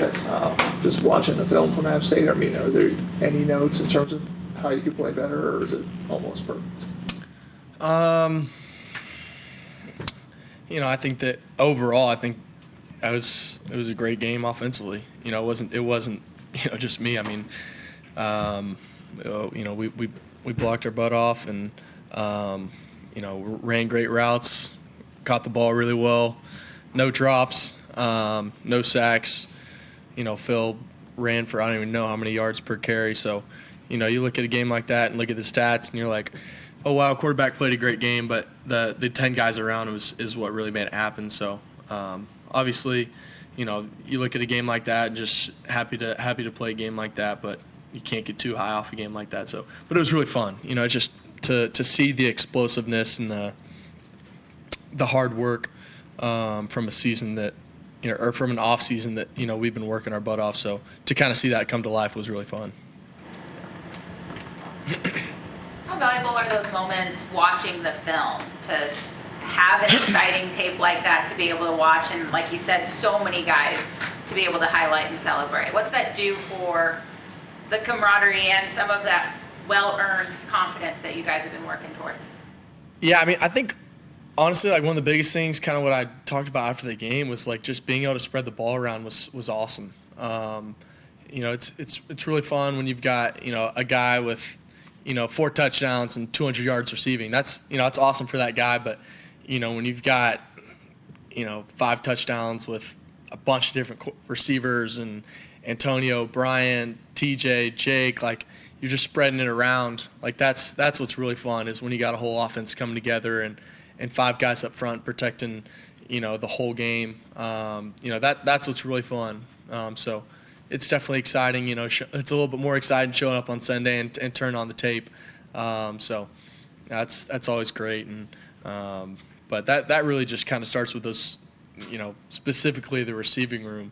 guess, just watching the film from App State, I mean, are there any notes in terms of how you could play better, or is it almost perfect? I think that overall, it was a great game offensively. It wasn't just me. I mean, we blocked our butt off and ran great routes, caught the ball really well, no drops, no sacks. Phil ran for I don't even know how many yards per carry. So, you look at a game like that and look at the stats, and you're like, oh wow, quarterback played a great game, but the 10 guys around him is what really made it happen. So obviously, you look at a game like that and just happy to play a game like that, but you can't get too high off a game like that. So, but it was really fun. Just to see the explosiveness and the hard work from a season that or from an off season that we've been working our butt off. So to kind of see that come to life was really fun. How valuable are those moments watching the film to have an exciting tape like that to be able to watch, and like you said, so many guys to be able to highlight and celebrate? What's that do for the camaraderie and some of that well-earned confidence that you guys have been working towards? Yeah, I mean, I think honestly, like one of the biggest things, kind of what I talked about after the game, was like just being able to spread the ball around was awesome. It's really fun when you've got a guy with 4 touchdowns and 200 yards receiving. That's it's awesome for that guy. But when you've got 5 touchdowns with a bunch of different receivers and Antonio, Brian, TJ, Jake, like you're just spreading it around. Like that's what's really fun, is when you got a whole offense coming together and 5 guys up front protecting the whole game. That's what's really fun. So it's definitely exciting. It's a little bit more exciting showing up on Sunday and turn on the tape. So that's always great. And but that really just kind of starts with those, specifically the receiving room,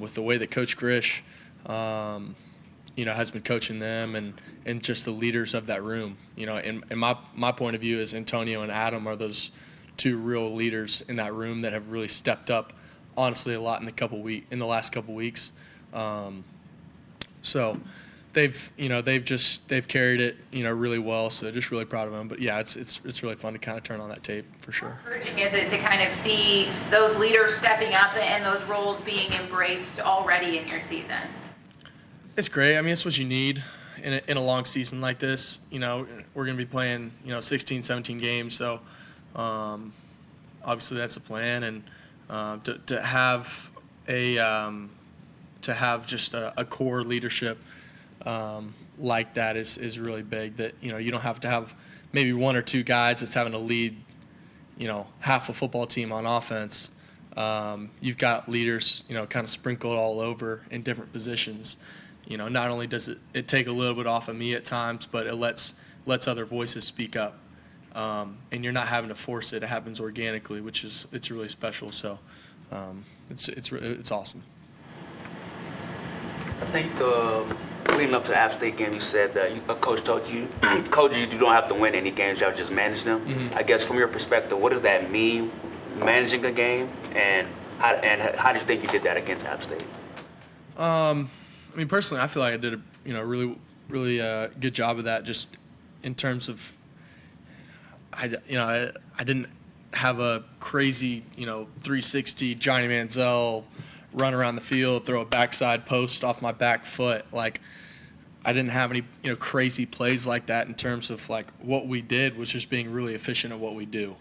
with the way that Coach Grish, has been coaching them and just the leaders of that room. And my point of view is Antonio and Adam are those 2 real leaders in that room that have really stepped up, honestly, a lot in the last couple weeks. So they've carried it, really well. So just really proud of them. But yeah, it's really fun to kind of turn on that tape for sure. How encouraging is it to kind of see those leaders stepping up and those roles being embraced already in your season? It's great. I mean, it's what you need in a long season like this. We're going to be playing, 16, 17 games. So obviously that's the plan. And to have just a core leadership like that is really big. That you don't have to have maybe 1 or 2 guys that's having to lead half a football team on offense. You've got leaders kind of sprinkled all over in different positions. Not only does it take a little bit off of me at times, but it lets other voices speak up, and you're not having to force it. It happens organically, it's really special. So it's awesome. I think leading up to the App State game, you said that a coach told you, you don't have to win any games, you have to just manage them. Mm-hmm. I guess from your perspective, what does that mean, managing a game, and how do you think you did that against App State? I mean, personally, I feel like I did a really, really good job of that. Just in terms of, I didn't have a crazy 360 Johnny Manziel run around the field, throw a backside post off my back foot. Like, I didn't have any crazy plays like that. In terms of like what we did was just being really efficient at what we do.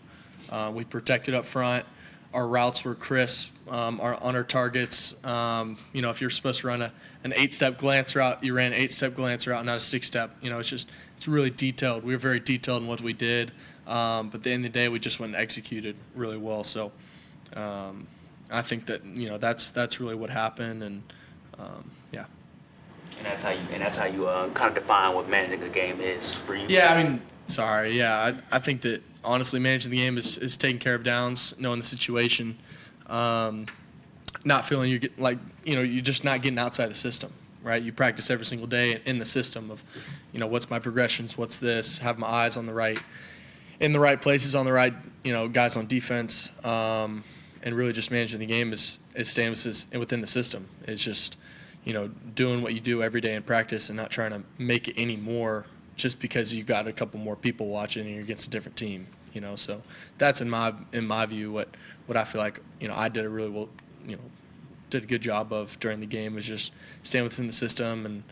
We protected up front. Our routes were crisp, on our targets. If you're supposed to run an 8-step glance route, you ran an 8-step glance route, not a 6-step. It's really detailed. We were very detailed in what we did. But at the end of the day, we just went and executed really well. So I think that that's really what happened, and yeah. And that's how you kind of define what managing a game is for you. Yeah, I mean, sorry. Yeah, I think that honestly, managing the game is taking care of downs, knowing the situation, not feeling you're just not getting outside the system, right? You practice every single day in the system of, what's my progressions, what's this, have my eyes in the right places, on the right, guys on defense, and really just managing the game is staying within the system. It's just, doing what you do every day in practice and not trying to make it any more just because you've got a couple more people watching and you're against a different team. So that's in my view what I feel like I did a really well, did a good job of during the game, was just staying within the system and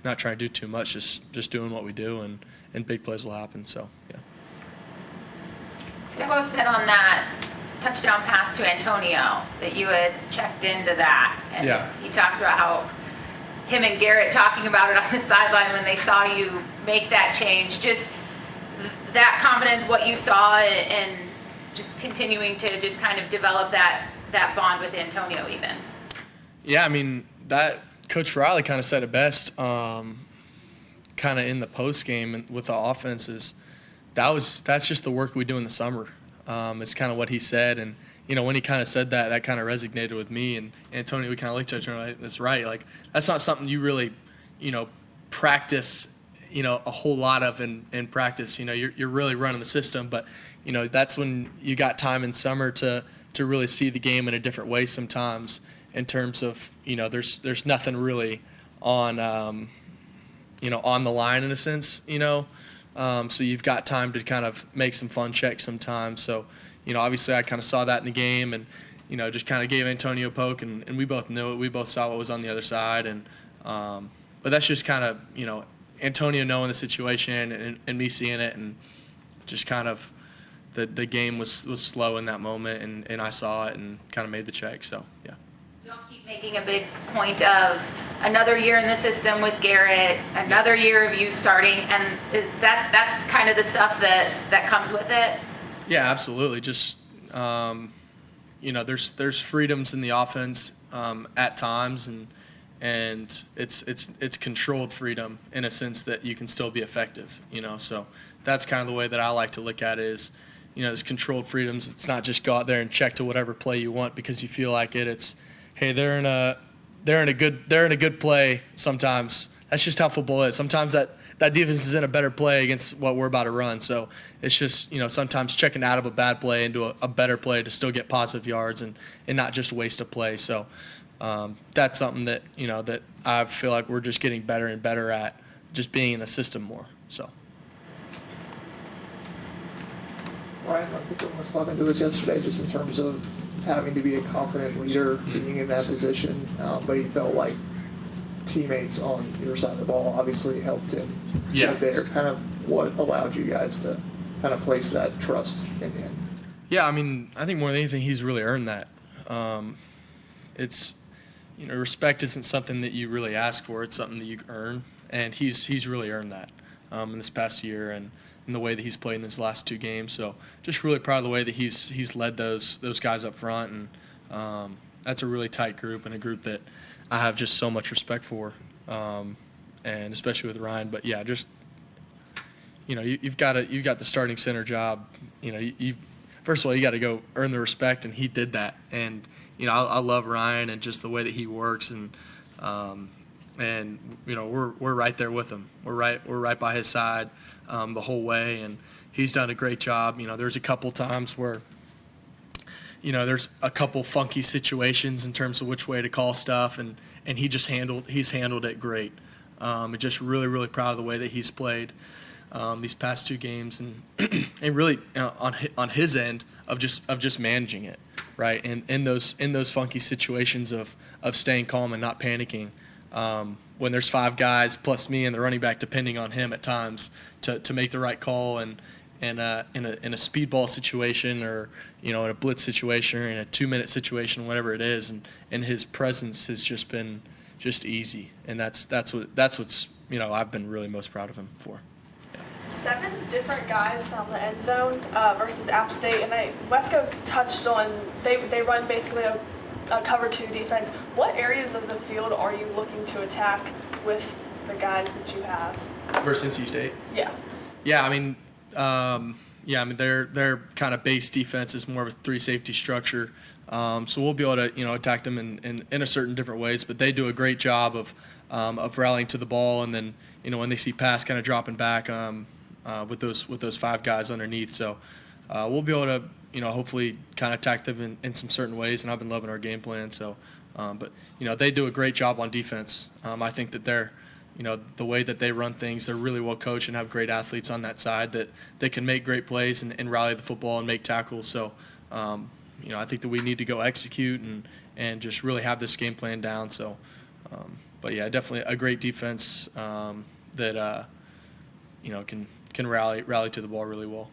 not trying to do too much, just doing what we do, and big plays will happen. So yeah. Debo said on that touchdown pass to Antonio that you had checked into that, and Yeah. he talked about how him and Garrett talking about it on the sideline when they saw you make that change. Just that confidence, what you saw, and just continuing to just kind of develop that bond with Antonio even. Yeah, I mean, that Coach Riley kind of said it best, kind of in the post game with the offenses. That's just the work we do in the summer. It's kind of what he said, and when he kind of said that kind of resonated with me and Antonio. We kind of looked at each other like, that's right. Like, that's not something you really, practice, a whole lot of in practice. You're really running the system, but that's when you got time in summer to really see the game in a different way sometimes. In terms of there's nothing really on on the line in a sense. So you've got time to kind of make some fun checks sometimes. So, obviously I kind of saw that in the game and, just kind of gave Antonio a poke and we both knew it. We both saw what was on the other side. And but that's just kind of, Antonio knowing the situation and me seeing it, and just kind of the game was slow in that moment and I saw it and kind of made the check. So, yeah. Don't keep making a big point of another year in the system with Garrett, another year of you starting, and that's kind of the stuff that comes with it. Yeah, absolutely. Just there's freedoms in the offense at times, and it's controlled freedom in a sense that you can still be effective. So that's kind of the way that I like to look at it is, there's controlled freedoms. It's not just go out there and check to whatever play you want because you feel like it. It's, hey, they're in a good play sometimes. That's just how football is. Sometimes that defense is in a better play against what we're about to run. So it's just, sometimes checking out of a bad play into a better play to still get positive yards and not just waste a play. So that's something that, that I feel like we're just getting better and better at, just being in the system more. So. Ryan, I think I was talking to us yesterday just in terms of having to be a confident leader, being in that position, but he felt like teammates on your side of the ball obviously helped him get there. Kind of what allowed you guys to kind of place that trust in him? Yeah, I mean, I think more than anything, he's really earned that. It's, respect isn't something that you really ask for; it's something that you earn, and he's really earned that in this past year and in the way that he's played in his last two games. So just really proud of the way that he's led those guys up front, and that's a really tight group and a group that I have just so much respect for, and especially with Ryan. But yeah, just you've got the starting center job. You first of all you got to go earn the respect, and he did that. And I love Ryan and just the way that he works, and we're right there with him. We're right by his side the whole way, and he's done a great job. There's a couple times where there's a couple funky situations in terms of which way to call stuff, and he's handled it great. And just really proud of the way that he's played these past two games, and and really on his end of just managing it, right? And in those funky situations of staying calm and not panicking. When there's five guys plus me and the running back depending on him at times to make the right call, and in a speedball situation, or in a blitz situation, or in a 2-minute situation, whatever it is, and his presence has just been just easy, and that's what's I've been really most proud of him for. 7 different guys found the end zone versus App State, and Wesco touched on they run basically a cover 2 defense. What areas of the field are you looking to attack with the guys that you have? Versus NC State? Yeah. Yeah, I mean, their kind of base defense is more of a 3 safety structure. So we'll be able to attack them in a certain different ways, but they do a great job of rallying to the ball, and then when they see pass, kind of dropping back with those 5 guys underneath. So we'll be able to hopefully kind of attack them in some certain ways. And I've been loving our game plan. So, but they do a great job on defense. I think that they're, the way that they run things, they're really well coached and have great athletes on that side that they can make great plays and rally the football and make tackles. So, I think that we need to go execute and just really have this game plan down. So, but yeah, definitely a great defense that can rally to the ball really well.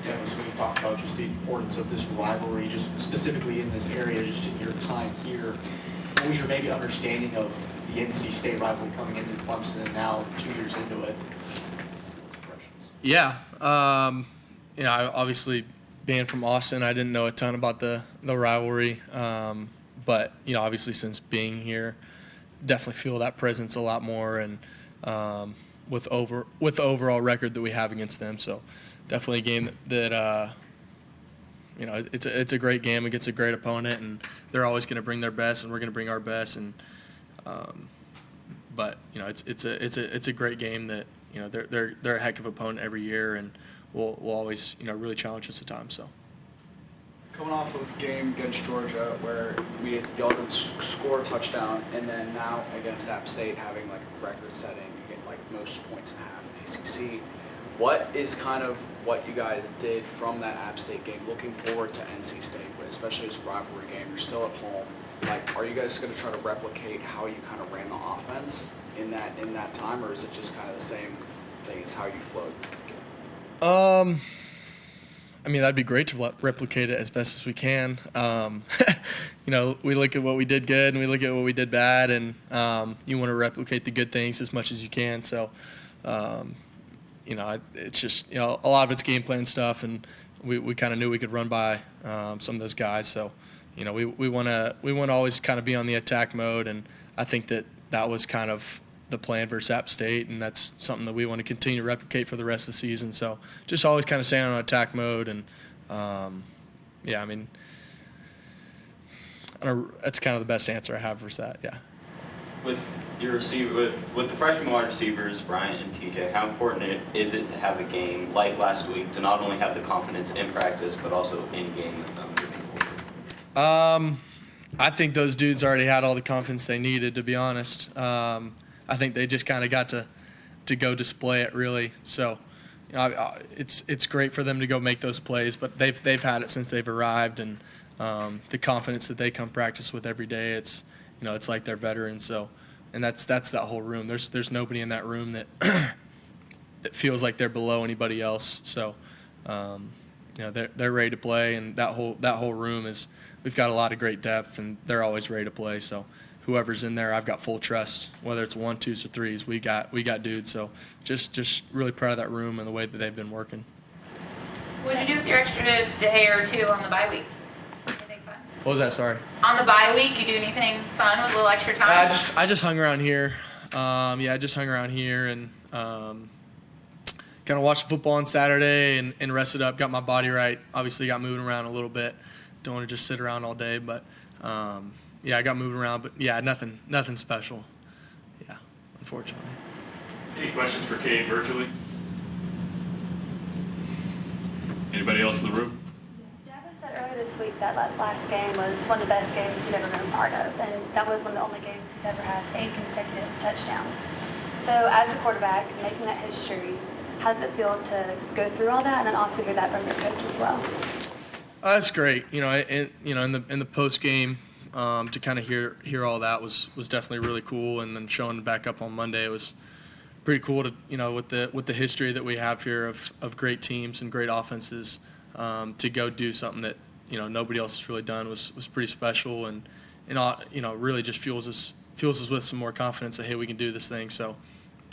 Dennis, when you talk about just the importance of this rivalry, just specifically in this area, just in your time here, what was your maybe understanding of the NC State rivalry coming into Clemson and now 2 years into it? Yeah, I obviously being from Austin, I didn't know a ton about the rivalry, but obviously since being here, definitely feel that presence a lot more, and with the overall record that we have against them, so definitely a game that it's a great game against a great opponent, and they're always going to bring their best, and we're going to bring our best, and but it's a great game that they're a heck of an opponent every year, and will always really challenge us at times. So coming off of a game against Georgia where y'all didn't score a touchdown, and then now against App State having like a record-setting, like most points in half in ACC. What is kind of what you guys did from that App State game, looking forward to NC State, especially as a rivalry game? You're still at home. Like, are you guys going to try to replicate how you kind of ran the offense in that time, or is it just kind of the same thing as how you flowed? That'd be great to replicate it as best as we can. We look at what we did good and we look at what we did bad, and you want to replicate the good things as much as you can. So, it's just a lot of it's game plan stuff, and we kind of knew we could run by some of those guys. So, we want to always kind of be on the attack mode, and I think that was kind of the plan versus App State, and that's something that we want to continue to replicate for the rest of the season. So just always kind of staying on attack mode, and that's kind of the best answer I have versus that. Yeah. With your with the freshman wide receivers, Bryant and TJ, how important is it to have a game like last week to not only have the confidence in practice but also in game moving forward? I think those dudes already had all the confidence they needed, to be honest. I think they just kind of got to go display it, really. So, it's great for them to go make those plays, but they've had it since they've arrived, and the confidence that they come practice with every day, it's like they're veterans. So, and that's that whole room. There's nobody in that room that that feels like they're below anybody else. So, they're ready to play, and that whole room is. We've got a lot of great depth, and they're always ready to play. So. Whoever's in there, I've got full trust. Whether it's 1, 2s, or 3s, we got dudes. So just really proud of that room and the way that they've been working. What did you do with your extra day or two on the bye week? Anything fun? What was that? Sorry. On the bye week, you do anything fun with a little extra time? I just hung around here. I just hung around here and kind of watched football on Saturday and rested up. Got my body right. Obviously, got moving around a little bit. Don't want to just sit around all day, but. I got moving around, but nothing special. Yeah, unfortunately. Any questions for Cade virtually? Anybody else in the room? Dabo said earlier this week that last game was one of the best games he'd ever been a part of, and that was one of the only games he's ever had 8 consecutive touchdowns. So as a quarterback, making that history, how does it feel to go through all that and then also hear that from your coach as well? That's great. In the post game. To kind of hear all that was definitely really cool, and then showing back up on Monday, it was pretty cool to with the history that we have here of great teams and great offenses, to go do something that nobody else has really done was pretty special, and really just fuels us with some more confidence that hey, we can do this thing. So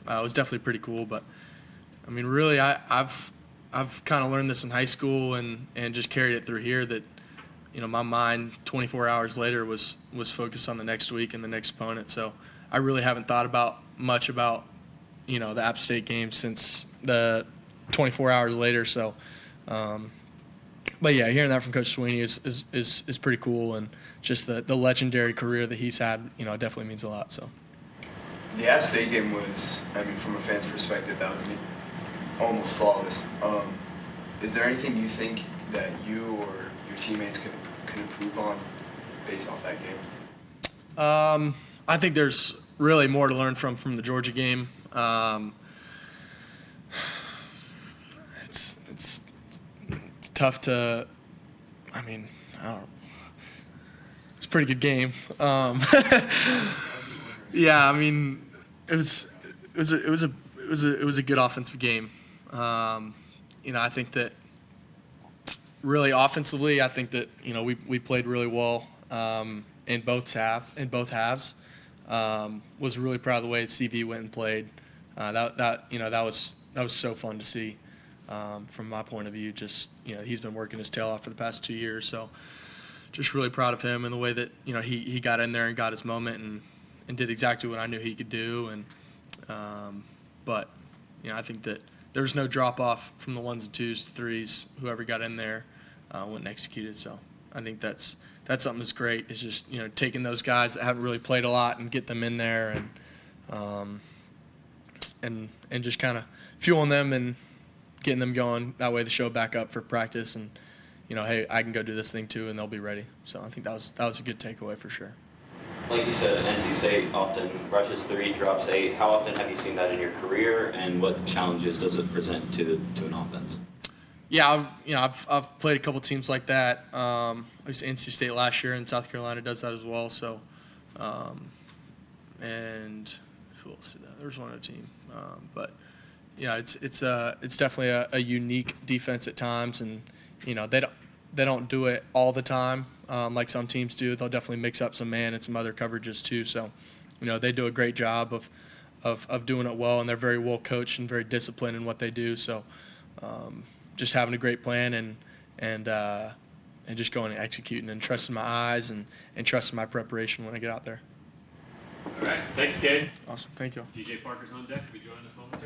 it was definitely pretty cool. But really I've kind of learned this in high school and just carried it through here that. My mind 24 hours later was focused on the next week and the next opponent. So I really haven't thought much about the App State game since the 24 hours later. So, but yeah, hearing that from Coach Sweeney is pretty cool, and just the legendary career that he's had, definitely means a lot. So the App State game was, from a fan's perspective, that was almost flawless. Is there anything you think that you or your teammates can improve on based off that game? I think there's really more to learn from the Georgia game. It's tough to. I mean, I don't. It's a pretty good game. Yeah, I mean, it was a good offensive game. I think that really offensively, I think that we played really well in both halves. Was really proud of the way CV went and played. That was so fun to see from my point of view. Just he's been working his tail off for the past 2 years, so just really proud of him and the way that he got in there and got his moment and did exactly what I knew he could do. And but I think that there's no drop off from the ones and twos, threes. Whoever got in there went and executed. So I think that's something that's great. Is just taking those guys that haven't really played a lot and get them in there and just kind of fueling them and getting them going. That way they show back up for practice and hey, I can go do this thing too, and they'll be ready. So I think that was a good takeaway for sure. Like you said, NC State often rushes 3, drops 8. How often have you seen that in your career, and what challenges does it present to an offense? Yeah, I've played a couple teams like that. I was at NC State last year, and South Carolina does that as well. So, and who else did that? There was one other team, but it's definitely a unique defense at times, and they don't do it all the time like some teams do. They'll definitely mix up some man and some other coverages too. So, they do a great job of doing it well, and they're very well coached and very disciplined in what they do. So. Just having a great plan and just going and executing and trusting my eyes and trusting my preparation when I get out there. All right. Thank you, Cade. Awesome. Thank you. TJ Parker's on deck. Will you join us momentarily?